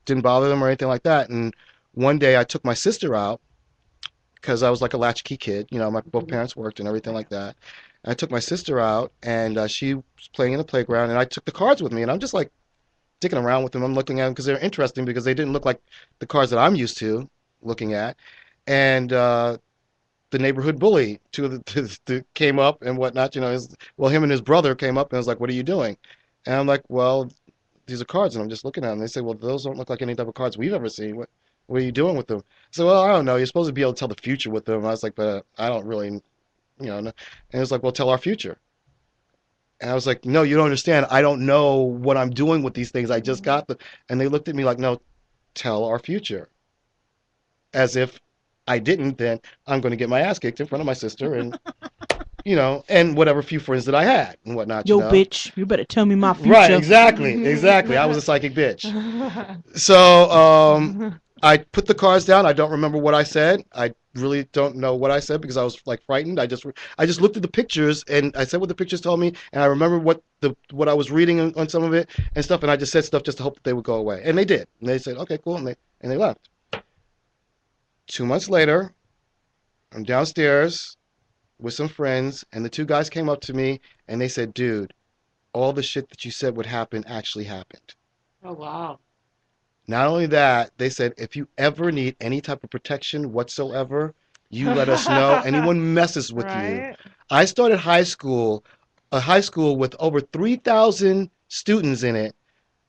didn't bother them or anything like that. And one day I took my sister out because I was like a latchkey kid. You know, my both parents worked and everything like that. And I took my sister out, and she was playing in the playground, and I took the cards with me, and I'm just like dicking around with them. I'm looking at them because they're interesting because they didn't look like the cards that I'm used to looking at. And the neighborhood bully came up and whatnot. You know, him and his brother came up and was like, "What are you doing?" And I'm like, "Well, these are cards," and I'm just looking at them. They say, "Well, those don't look like any type of cards we've ever seen. What are you doing with them?" So, well, I don't know. You're supposed to be able to tell the future with them. I was like, but I don't really, know. And it's like, well, tell our future. And I was like, no, you don't understand. I don't know what I'm doing with these things. I just got them. And they looked at me like, no, tell our future. As if I didn't, then I'm going to get my ass kicked in front of my sister and, and whatever few friends that I had and whatnot, Yo, bitch, you better tell me my Right, future. exactly. I was a psychic bitch. So I put the cards down. I don't remember what I said. I really don't know what I said because I was like frightened. I just looked at the pictures and I said what the pictures told me, and I remember what I was reading on some of it and stuff, and I just said stuff just to hope that they would go away, and they did. And they said, okay, cool, and they left. 2 months later, I'm downstairs with some friends, and the two guys came up to me and they said, dude, all the shit that you said would happen actually happened. Oh, wow. Not only that, they said, if you ever need any type of protection whatsoever, you let us know. Anyone messes with you. I started a high school with over 3,000 students in it.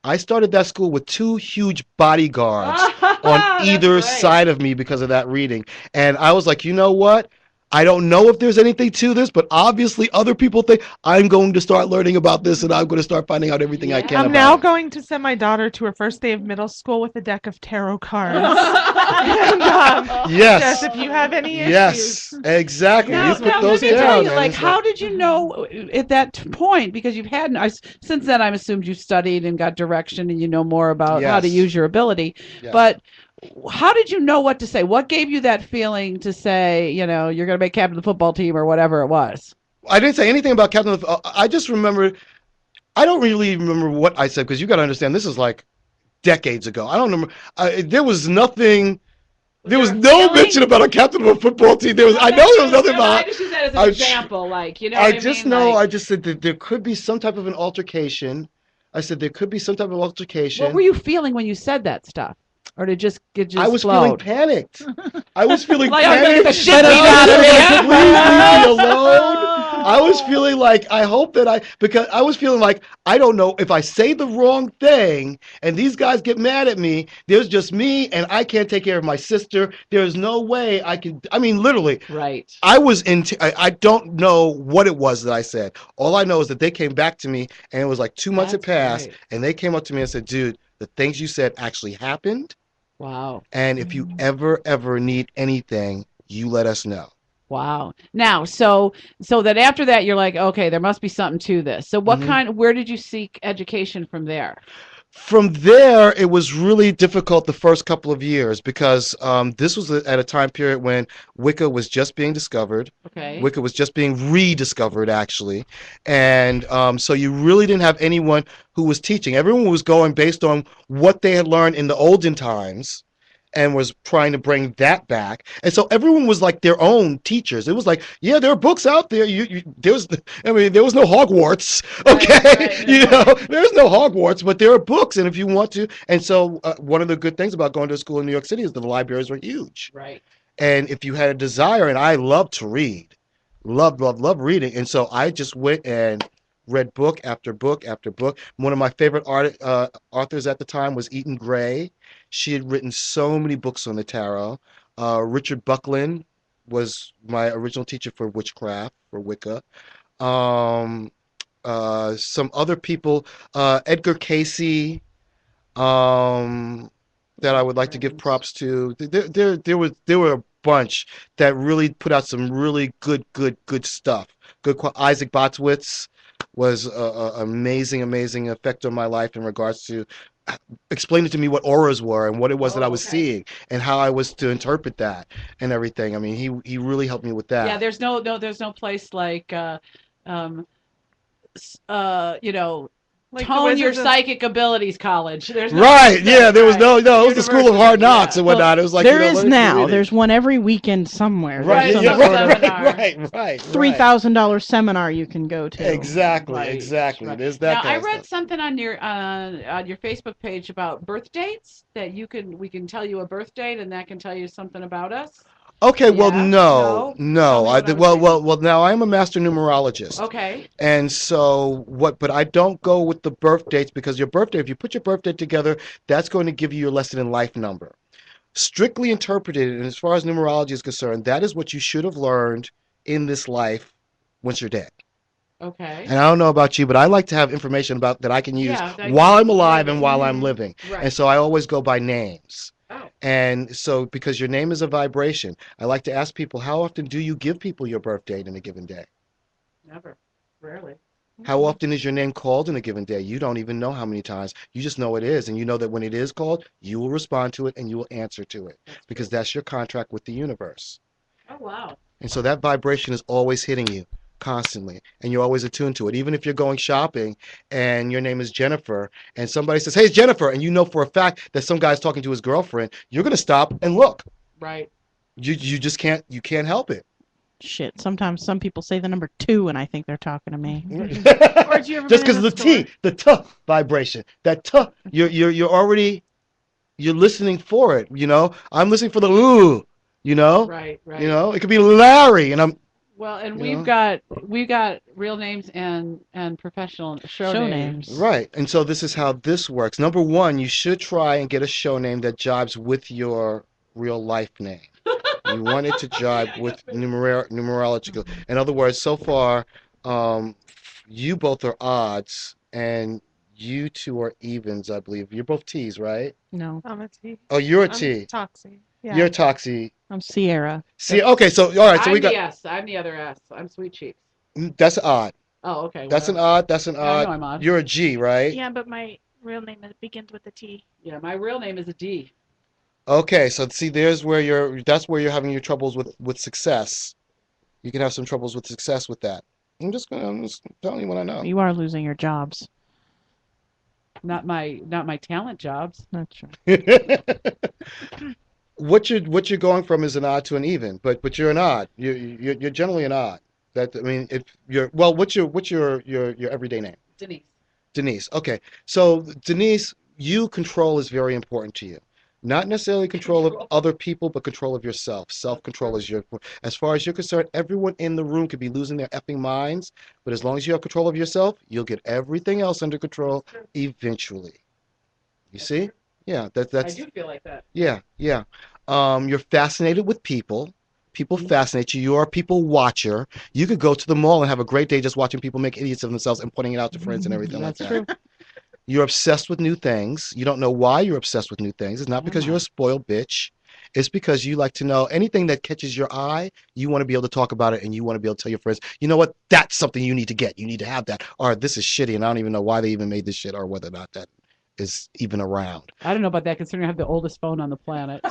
I started that school with 2 huge bodyguards on either side of me because of that reading. And I was like, you know what? I don't know if there's anything to this, but obviously other people think I'm going to start learning about this and I'm going to start finding out everything I can I'm about now it. going to send my daughter to her first day of middle school with a deck of tarot cards. And, yes. if you have any issues. Yes, exactly. Now, You put let those me tell down. you, like, how did you know at that point? Because you've had, since then, I'm assumed you studied and got direction and you know more about how to Yes. use your ability. Yes. But how did you know what to say? What gave you that feeling to say, you're going to make captain of the football team or whatever it was? I didn't say anything about Captain. I just remember. I don't really remember what I said because you got to understand this is like decades ago. I don't remember. There was nothing. There was no mention about a captain of a football team. I know there was nothing about. I just use that as an example, I just know. I just said that there could be some type of an altercation. I said there could be some type of altercation. What were you feeling when you said that stuff? Or did it just I was flowed? feeling panicked. I was feeling like I'm gonna panicked. get the shit beat out of me. Please leave me alone. I was feeling like I hope that because I was feeling like I don't know if I say the wrong thing and these guys get mad at me. There's just me and I can't take care of my sister. There's no way I can. I mean, literally. Right. I don't know what it was that I said. All I know is that they came back to me and it was like 2 months had passed and they came up to me and said, "Dude, the things you said actually happened." Wow. And if you ever need anything, you let us know. Wow. Now, so that after that, you're like, okay, there must be something to this. So where did you seek education from there? From there, it was really difficult the first couple of years because this was at a time period when Wicca was just being discovered. Okay. Wicca was just being rediscovered, actually. And so you really didn't have anyone who was teaching. Everyone was going based on what they had learned in the olden times and was trying to bring that back. And so everyone was like their own teachers. It was like, yeah, there are books out there. There was no Hogwarts, okay? Right. There's no Hogwarts, but there are books, and if you want to. And so one of the good things about going to school in New York City is that the libraries were huge. Right. And if you had a desire, and I love to read, love reading, and so I just went and read book after book after book. One of my favorite authors at the time was Eaton Gray. She had written so many books on the tarot. Richard Buckland was my original teacher for witchcraft, for Wicca. Some other people, Edgar Casey, that I would like to give props to. There were a bunch that really put out some really good stuff. Isaac Botwitz was an amazing effect on my life in regards to explaining to me what auras were and what it was that I was seeing and how I was to interpret that and everything. I mean, he really helped me with that. Yeah, there's no place like Like the Tone your Wizards of- psychic abilities college. There's no Right, yeah, there was no, it was the School of Hard Knocks Yeah. and whatnot. It was like, there you know, is learn now. reading. There's one every weekend somewhere. Right, There's yeah, some yeah, sort of right. $3,000 seminar you can go to. Exactly, Right, exactly. right. There's that Now, kind I of read stuff. something on your Facebook page about birth dates that we can tell you a birth date and that can tell you something about us. Okay, well, Yeah? no. Tell me what I was Well, now I am a master numerologist. Okay. And so but I don't go with the birth dates because your birthday, if you put your birthday together, that's going to give you your lesson in life number. Strictly interpreted, and as far as numerology is concerned, that is what you should have learned in this life once you're dead. Okay. And I don't know about you, but I like to have information about that I can use that while you I'm alive live and it. while I'm living. Right. And so I always go by names. Oh. And so because your name is a vibration, I like to ask people, how often do you give people your birth date in a given day? Never. Rarely. How often is your name called in a given day? You don't even know how many times. You just know it is. And you know that when it is called, you will respond to it and you will answer to it because that's your contract with the universe. Oh, wow. And so that vibration is always hitting you constantly and you're always attuned to it. Even if you're going shopping and your name is Jennifer and somebody says, hey, it's Jennifer, and you know for a fact that some guy's talking to his girlfriend, you're going to stop and look. Right. You just can't help it. Shit. Sometimes some people say the number 2 and I think they're talking to me. Or do you ever Just been because in of a the store? T, the T vibration, that T, you're already, you're listening for it, you know? I'm listening for the ooh, you know? Right. Right. You know, it could be Larry and I'm, Well, and You we've got real names and professional show names. right. And so this is how this works. Number one, you should try and get a show name that jibes with your real life name. You want it to jibe with numerological. In other words, so far, you both are odds and you two are evens, I believe. You're both T's, right? No, I'm a T. Oh, you're a I'm T. Toxie. Yeah. You're Toxie. I'm Sierra. See, okay, so all right, so I'm we got the S. I'm the other S. I'm Sweet Cheeks. that's odd. Oh, okay. That's an whatever. odd. That's an Yeah, I know odd. I'm odd. You're a G, right? Yeah, but my real name begins with a T. Yeah, my real name is a D. Okay, so see, there's where that's where you're having your troubles with success. You can have some troubles with success with that. I'm just telling you what I know. You are losing your jobs. Not my talent jobs. That's true. What you're going from is an odd to an even, but you're an odd. You're generally an odd. That I mean, if you're well, what's your everyday name? Denise. Denise. Okay, so Denise, control is very important to you. Not necessarily control of other people, but control of yourself. Self-control is as far as you're concerned, everyone in the room could be losing their effing minds, but as long as you have control of yourself, you'll get everything else under control eventually. You see? Yeah, that's I do feel like that. yeah. You're fascinated with people. People fascinate you. You are a people watcher. You could go to the mall and have a great day just watching people make idiots of themselves and pointing it out to friends and everything like That's that. true. You're obsessed with new things. You don't know why you're obsessed with new things. It's not because you're a spoiled bitch. It's because you like to know anything that catches your eye, you want to be able to talk about it and you want to be able to tell your friends, you know what, that's something you need to get. You need to have that. Or this is shitty and I don't even know why they even made this shit or whether or not that is even around. I don't know about that, considering I have the oldest phone on the planet.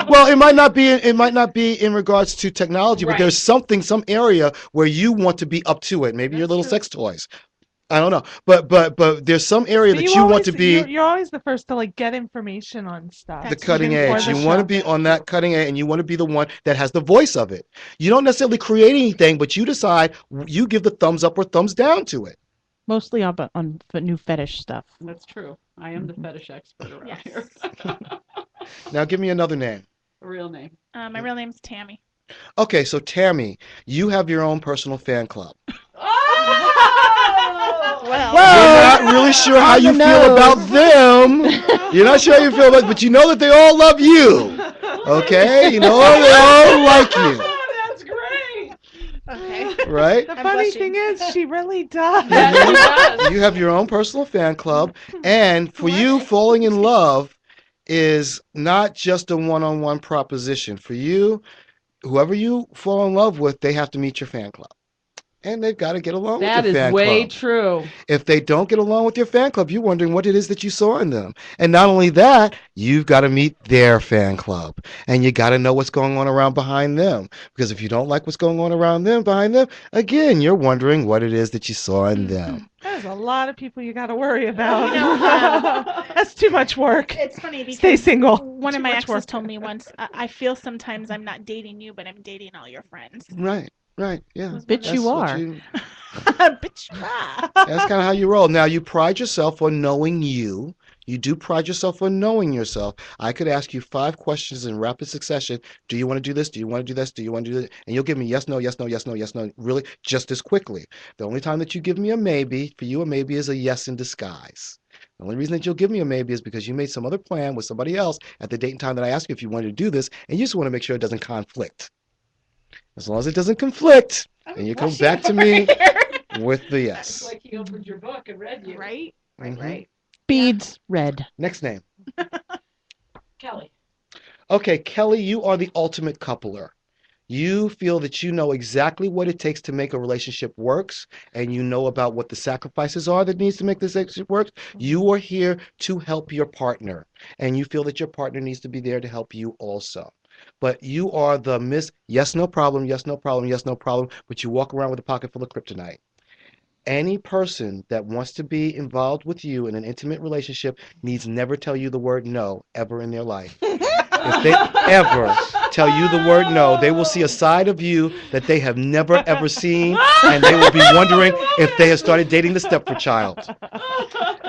Well, it might not be in regards to technology, but Right. there's some area where you want to be up to it. Maybe your That's little true. sex toys. I don't know, but there's some area But that you want to be You're always the first to like get information on stuff. the That's cutting even edge. for the You want to show. be on that cutting edge, and you want to be the one that has the voice of it. You don't necessarily create anything, but you decide. You give the thumbs up or thumbs down to it. Mostly on new fetish stuff. That's true. I am the fetish expert around Yes. here. Now, give me another name. A real name. My real name's Tammy. Okay, so Tammy, you have your own personal fan club. Well, You're not really sure how you feel about them. You're not sure how you feel about, but you know that they all love you. Okay, you know they all like you, That's great. okay. right? The I'm funny blushing. thing is, she really does. Yes, he does. You have your own personal fan club, and for you, falling in love is not just a one-on-one proposition. For you, whoever you fall in love with, they have to meet your fan club. And they've got to get along That with your is fan way club. true. If they don't get along with your fan club, you're wondering what it is that you saw in them. And not only that, you've got to meet their fan club. And you got to know what's going on around behind them. Because if you don't like what's going on around them, behind them, again, you're wondering what it is that you saw in them. Oh, There's a lot of people you got to worry about. You know, That's too much work. It's funny because Stay single. one of Too my much exes work. told me once, I feel sometimes I'm not dating you, but I'm dating all your friends. Right, right, yeah. Was Bitch, one you of What are. Bitch, you are. That's kind of how you roll. Now, you pride yourself on knowing you. You do pride yourself on knowing yourself. I could ask you 5 questions in rapid succession. Do you want to do this? Do you want to do this? Do you want to do this? And you'll give me yes, no, yes, no, yes, no, yes, no, really just as quickly. The only time that you give me a maybe, for you, a maybe is a yes in disguise. The only reason that you'll give me a maybe is because you made some other plan with somebody else at the date and time that I asked you if you wanted to do this, and you just want to make sure it doesn't conflict. As long as it doesn't conflict, and you come back to me with the yes. Like he opened your book and read you. Right? Mhm. Beads red. Next name. Kelly. Okay, Kelly, you are the ultimate coupler. You feel that you know exactly what it takes to make a relationship works, and you know about what the sacrifices are that needs to make this relationship work. You are here to help your partner, and you feel that your partner needs to be there to help you also. But you are the Miss Yes, no problem, yes, no problem, yes, no problem, but you walk around with a pocket full of kryptonite. Any person that wants to be involved with you in an intimate relationship needs never tell you the word no ever in their life. If they ever tell you the word no, they will see a side of you that they have never ever seen, and they will be wondering if they have started dating the Stepford child.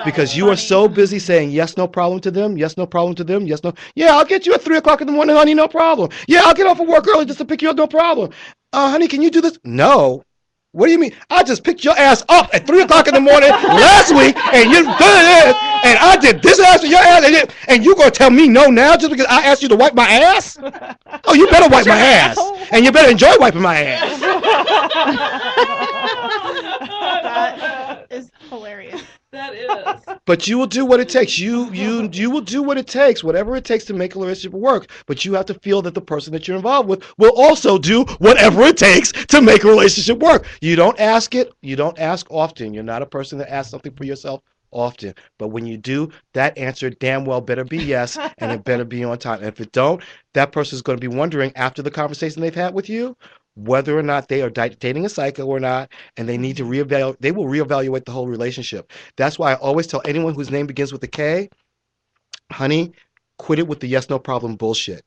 Because you are so busy saying yes, no problem to them, yes, no problem to them, yes, no. Yeah, I'll get you at 3 o'clock in the morning, honey, no problem. Yeah, I'll get off of work early just to pick you up, no problem. Honey, can you do this? No. What do you mean? I just picked your ass up at 3 o'clock in the morning last week, and you did this, and I did this ass to your ass, and you gonna tell me no now just because I asked you to wipe my ass? Oh, you better wipe my ass, and you better enjoy wiping my ass. That is hilarious. That is. But you will do what it takes. You will do what it takes, whatever it takes to make a relationship work. But you have to feel that the person that you're involved with will also do whatever it takes to make a relationship work. You don't ask it. You don't ask often. You're not a person that asks something for yourself often. But when you do, that answer damn well better be yes, and it better be on time. And if it don't, that person is going to be wondering after the conversation they've had with you whether or not they are dating a psycho or not, and they need to reevaluate. They will reevaluate the whole relationship. That's why I always tell anyone whose name begins with a K, honey, quit it with the yes, no problem bullshit.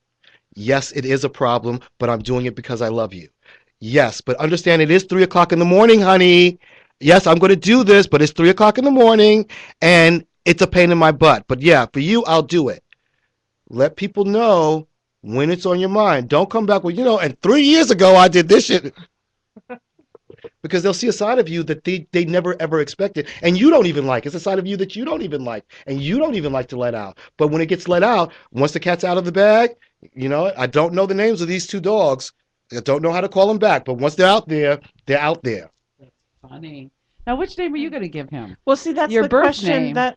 Yes, it is a problem, but I'm doing it because I love you. Yes, but understand it is 3 o'clock in the morning, honey. Yes, I'm going to do this, but it's 3 o'clock in the morning, and it's a pain in my butt. But yeah, for you, I'll do it. Let people know when it's on your mind. Don't come back with, and 3 years ago I did this shit. Because they'll see a side of you that they never ever expected, and you don't even like. It's a side of you that you don't even like, and you don't even like to let out. But when it gets let out, once the cat's out of the bag, I don't know the names of these 2 dogs. I don't know how to call them back, but once they're out there, they're out there. Funny. Now, which name are you going to give him? Well, see, that's Your the birth question. name.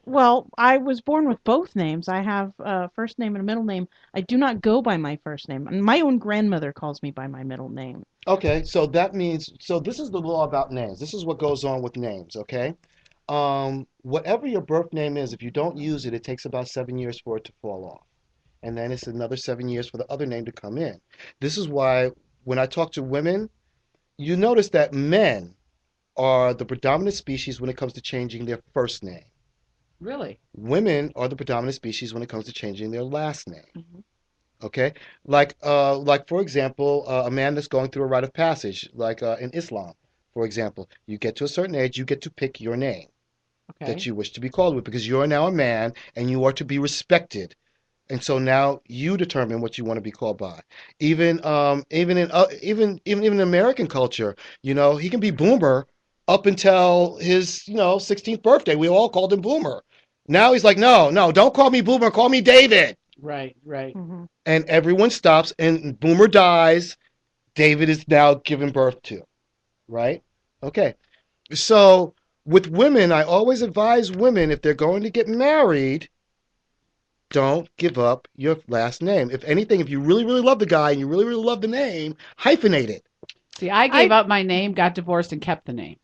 I was born with both names. I have a first name and a middle name. I do not go by my first name. And my own grandmother calls me by my middle name. Okay, so that means, this is the law about names. This is what goes on with names, okay? Whatever your birth name is, if you don't use it, it takes about 7 years for it to fall off. And then it's another 7 years for the other name to come in. This is why when I talk to women, you notice that men are the predominant species when it comes to changing their first name. Really? Women are the predominant species when it comes to changing their last name. Mhm. Okay, like for example, a man that's going through a rite of passage, like in Islam, for example, you get to a certain age, you get to pick your name Okay. that you wish to be called with, because you are now a man and you are to be respected. And so now you determine what you want to be called by. Even in American culture, he can be Boomer up until his 16th birthday. We all called him Boomer. Now he's like, no, don't call me Boomer, call me David. Right. Mm-hmm. And everyone stops, and Boomer dies. David is now given birth to, right? Okay. So with women, I always advise women, if they're going to get married, don't give up your last name. If anything, if you really, really love the guy and you really, really love the name, hyphenate it. See, I gave up my name, got divorced, and kept the name.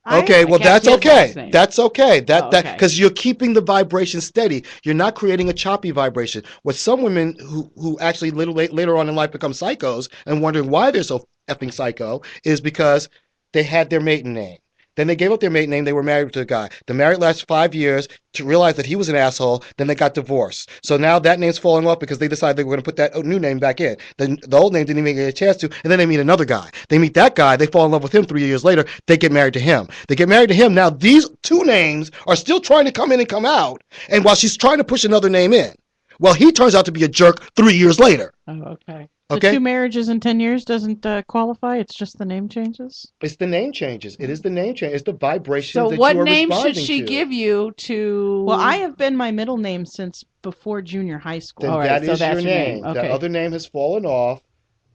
Okay, well, kept that's his okay. last name. That's okay. Oh, okay. Because you're keeping the vibration steady. You're not creating a choppy vibration. What some women who actually later on in life become psychos and wondering why they're so effing psycho is because they had their maiden name. Then they gave up their maiden name. They were married to a guy. The marriage lasted 5 years to realize that he was an asshole. Then they got divorced. So now that name's falling off because they decided they were going to put that new name back in. The old name didn't even get a chance to. And then they meet another guy. They meet that guy. They fall in love with him 3 years later. They get married to him. They get married to him. Now these two names are still trying to come in and come out. And while she's trying to push another name in, well, he turns out to be a jerk 3 years later. Oh, okay. The Okay? 2 marriages in 10 years doesn't qualify. It's just the name changes. It's the name changes. It is the name change. It's the vibrations So that what you are name should responding she to. give you to? Well, I have been my middle name since before junior high school. Then All right, that so is that's your your name. name. That Okay. other name has fallen off.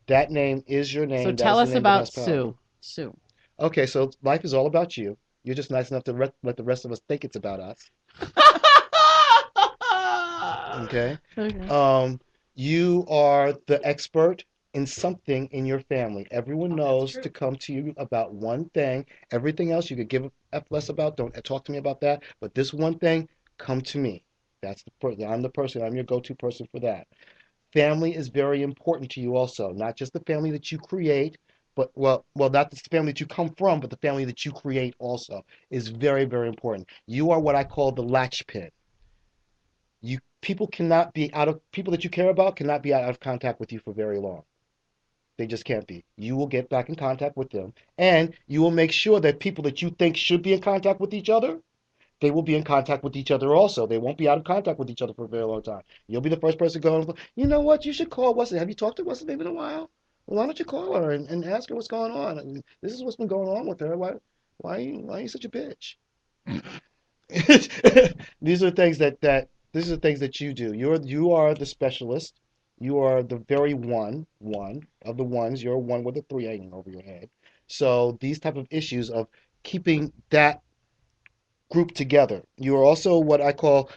That name is your name. So That tell is us the name that about has power. Sue. Sue. Okay, so life is all about you. You're just nice enough to let the rest of us think it's about us. Okay. Okay. You are the expert in something in your family. Everyone Oh, knows that's to true. come to you about one thing. Everything else you could give a F less about. Don't talk to me about that. But this one thing, come to me. That's the person. I'm the person. I'm your go-to person for that. Family is very important to you also. Not just the family that you create, but not the family that you come from, but the family that you create also is very, very important. You are what I call the latch pin. People that you care about cannot be out of contact with you for very long. They just can't be. You will get back in contact with them, and you will make sure that people that you think should be in contact with each other, they will be in contact with each other also. They won't be out of contact with each other for a very long time. You'll be the first person going, you know what? You should call Have you talked to what's his name in a while? Well, why don't you call her and ask her what's going on? And this is what's been going on with her. Why are you such a bitch? These are things these are things that you do. You are the specialist. You are the very one of the ones. You're one with a three hanging over your head. So these type of issues of keeping that group together. You are also what I call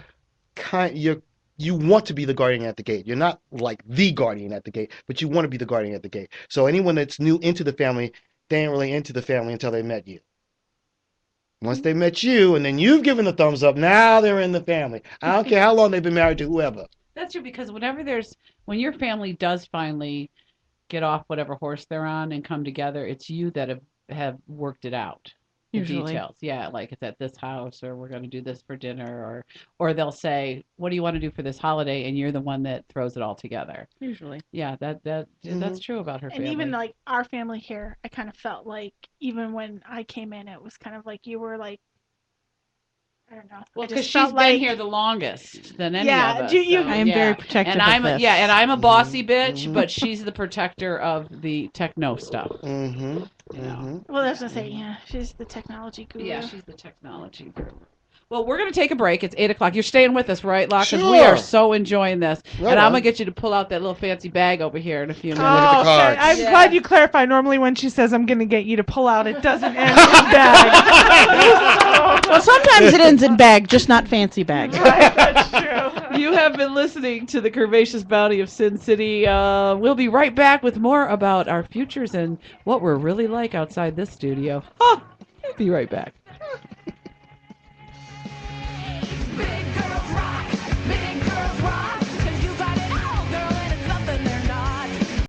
you want to be the guardian at the gate. You're not like the guardian at the gate, but you want to be the guardian at the gate. So anyone that's new into the family, they ain't really into the family until they met you. Once they met you and then you've given the thumbs up, now they're in the family. I don't care how long they've been married to whoever. That's true because when your family does finally get off whatever horse they're on and come together, it's you that have worked it out. The Usually. details. Yeah, like it's at this house or we're going to do this for dinner or they'll say, "What do you want to do for this holiday?" and you're the one that throws it all together. Usually. Yeah, that's true about her And family. even like our family here, I kind of felt like even when I came in, it was kind of like you were like, I don't know. Well, I because just she's felt been like, here the longest than any Yeah, of us. you- so, I am yeah. very protective And I'm of this. and I'm a bossy bitch, Mhm. but she's the protector of the techno stuff. Mm-hmm. No. well, I was gonna say, yeah, she's the technology guru. Yeah, she's the technology guru. Well, we're going to take a break. It's 8:00. You're staying with us, right, Locke? Because we are Sure. so enjoying this. Right and I'm on. going to get you to pull out that little fancy bag over here in a few minutes. Look at the Oh, cards. I'm Yeah. glad you clarified. Normally, when she says I'm going to get you to pull out, it doesn't end in bag. Well, sometimes it ends in bag, just not fancy bag. Right, that's true. You have been listening to the Curvaceous Bounty of Sin City. We'll be right back with more about our futures and what we're really like outside this studio. Be right back.